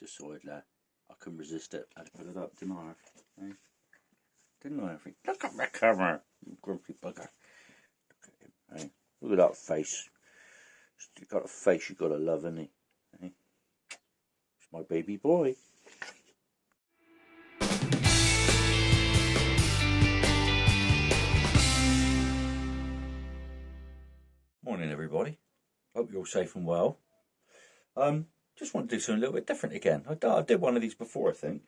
Just saw it there. I couldn't resist it. I had to put it up, didn't I? Eh? Didn't I? I think, look at my camera, you grumpy bugger. Look at him. Eh? Look at that face. He's got a face you gotta love, hasn't he? Eh? It's my baby boy. Morning, everybody. Hope you're all safe and well. Just want to do something a little bit different again. I did one of these before, I think,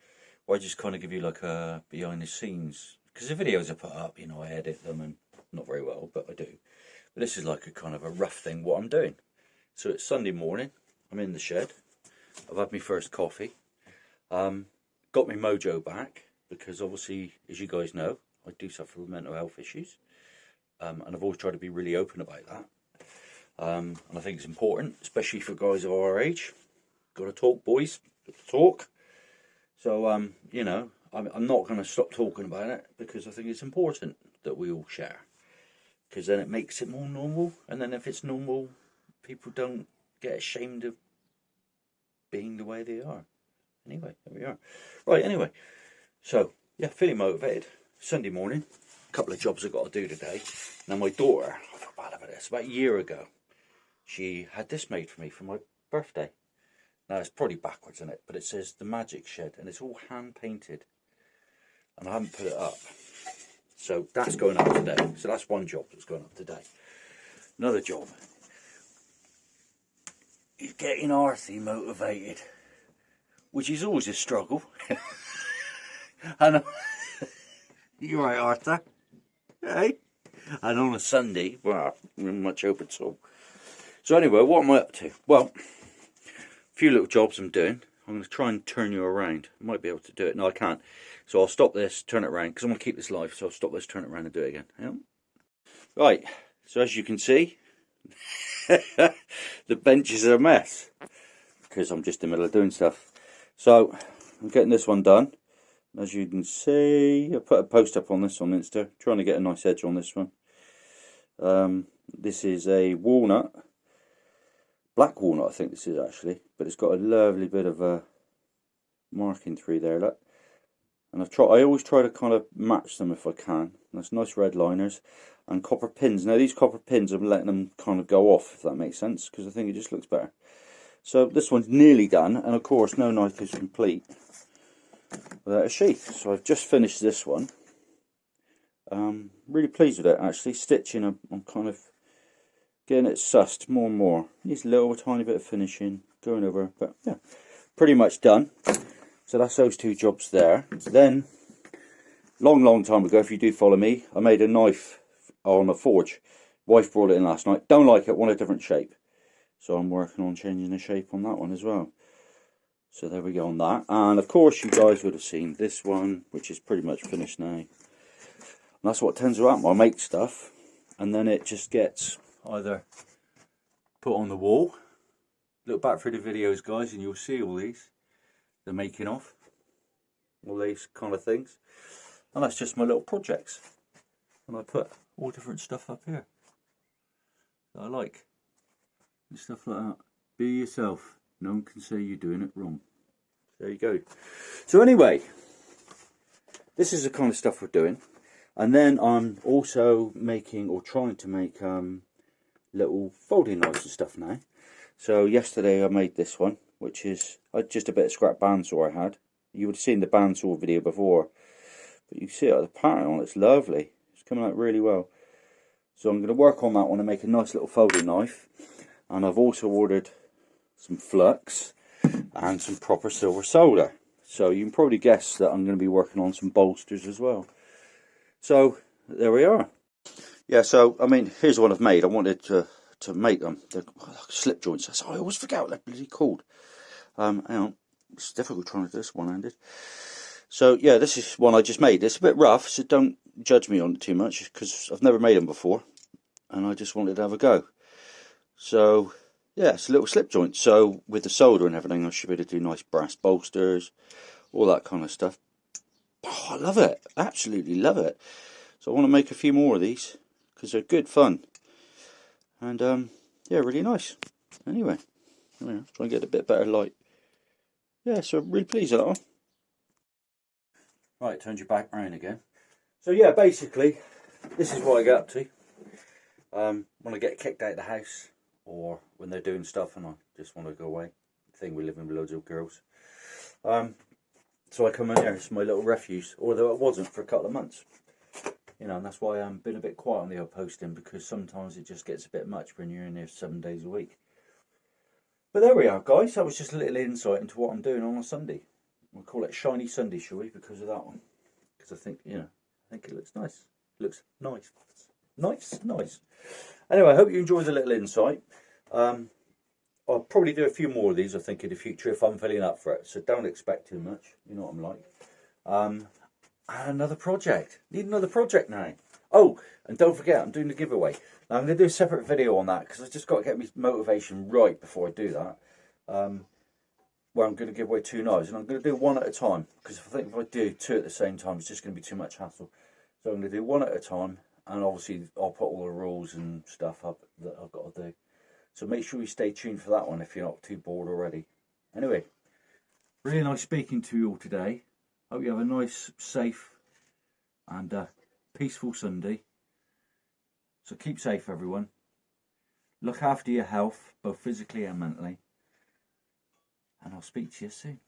where I just kind of give you like a behind the scenes, because the videos I put up, you know, I edit them and not very well, but I do. But this is like a kind of a rough thing what I'm doing. So it's Sunday morning. I'm in the shed. I've had my first coffee. Got my mojo back because obviously, as you guys know, I do suffer with mental health issues, and I've always tried to be really open about that. And I think it's important, especially for guys of our age. Got to talk, boys. Got to talk. So, you know, I'm not going to stop talking about it because I think it's important that we all share. Because then it makes it more normal. And then if it's normal, people don't get ashamed of being the way they are. Anyway, there we are. Right, anyway. So, yeah, feeling motivated. Sunday morning. A couple of jobs I've got to do today. Now, my daughter, I feel bad about this, about a year ago, she had this made for me for my birthday. Now, it's probably backwards in it, but it says The Magic Shed, and it's all hand-painted. And I haven't put it up. So that's going up today. So that's one job that's going up today. Another job is getting Arthur motivated, which is always a struggle. And you're right, Arthur. Hey? And on a Sunday, well, much open soul. So anyway, what am I up to? Well, a few little jobs I'm doing. I'm going to try and turn you around. I might be able to do it. No, I can't. So I'll stop this, turn it around, because I want to keep this live. So I'll stop this, turn it around and do it again. Yeah? Right, so as you can see, the bench is a mess, because I'm just in the middle of doing stuff. So I'm getting this one done. As you can see, I put a post up on this on Insta, trying to get a nice edge on this one. This is a walnut. Black walnut, I think this is actually, but it's got a lovely bit of a marking through there, look. And I always try to kind of match them if I can. That's nice red liners and copper pins. Now these copper pins, I'm letting them kind of go off, if that makes sense, because I think it just looks better. So this one's nearly done, and of course no knife is complete without a sheath. So I've just finished this one. Really pleased with it actually. Stitching, I'm kind of getting it sussed more and more. Needs a little tiny bit of finishing, going over, but yeah, pretty much done. So that's those two jobs there. Then, long time ago, if you do follow me, I made a knife on a forge. Wife brought it in last night. Don't like it, want a different shape. So I'm working on changing the shape on that one as well. So there we go on that. And of course you guys would have seen this one, which is pretty much finished now. And that's what tends to happen. I make stuff, and then it just gets either put on the wall. Look back through the videos, guys, and you'll see all these. The making of. All these kind of things. And that's just my little projects. And I put all different stuff up here that I like. And stuff like that. Be yourself. No one can say you're doing it wrong. There you go. So anyway, this is the kind of stuff we're doing. And then I'm also making, or trying to make, little folding knives and stuff now. So yesterday I made this one, which is just a bit of scrap bandsaw I had. You would have seen the bandsaw video before, but you can see the pattern on it's lovely. It's coming out really well. So I'm going to work on that one and make a nice little folding knife. And I've also ordered some flux and some proper silver solder. So you can probably guess that I'm going to be working on some bolsters as well. So there we are. Yeah, so I mean, here's the one I've made. I wanted to make them. They're like slip joints. So I always forget what they're bloody called. Hang on. It's difficult trying to do this one-handed. So yeah, this is one I just made. It's a bit rough, so don't judge me on it too much, because I've never made them before, and I just wanted to have a go. So yeah, it's a little slip joint. So with the solder and everything, I should be able to do nice brass bolsters, all that kind of stuff. Oh, I love it. Absolutely love it. So I want to make a few more of these, because they're good fun. And yeah, really nice. Anyway, try and get a bit better light. yeah, so really pleased with that one. Right, turns your back round again. So yeah, basically, this is what I get up to. When I get kicked out of the house, or when they're doing stuff and I just want to go away. Thing, we live in with loads of girls. So I come in here, it's my little refuge, although it wasn't for a couple of months. You know, and that's why I've been a bit quiet on the old posting, because sometimes it just gets a bit much when you're in here 7 days a week. But there we are, guys. That was just a little insight into what I'm doing on a Sunday. We'll call it Shiny Sunday, shall we, because of that one. Because I think, you know, I think it looks nice. It looks nice. Nice. Anyway, I hope you enjoyed the little insight. I'll probably do a few more of these, I think, in the future if I'm feeling up for it. So don't expect too much. You know what I'm like. And another project. Need another project now. Oh, and don't forget, I'm doing the giveaway. Now, I'm going to do a separate video on that because I've just got to get my motivation right before I do that. Where I'm going to give away 2 knives. And I'm going to do one at a time. Because I think if I do 2 at the same time, it's just going to be too much hassle. So I'm going to do one at a time. And obviously, I'll put all the rules and stuff up that I've got to do. So make sure you stay tuned for that one if you're not too bored already. Anyway, really nice speaking to you all today. Hope you have a nice, safe and peaceful Sunday. So keep safe, everyone. Look after your health, both physically and mentally. And I'll speak to you soon.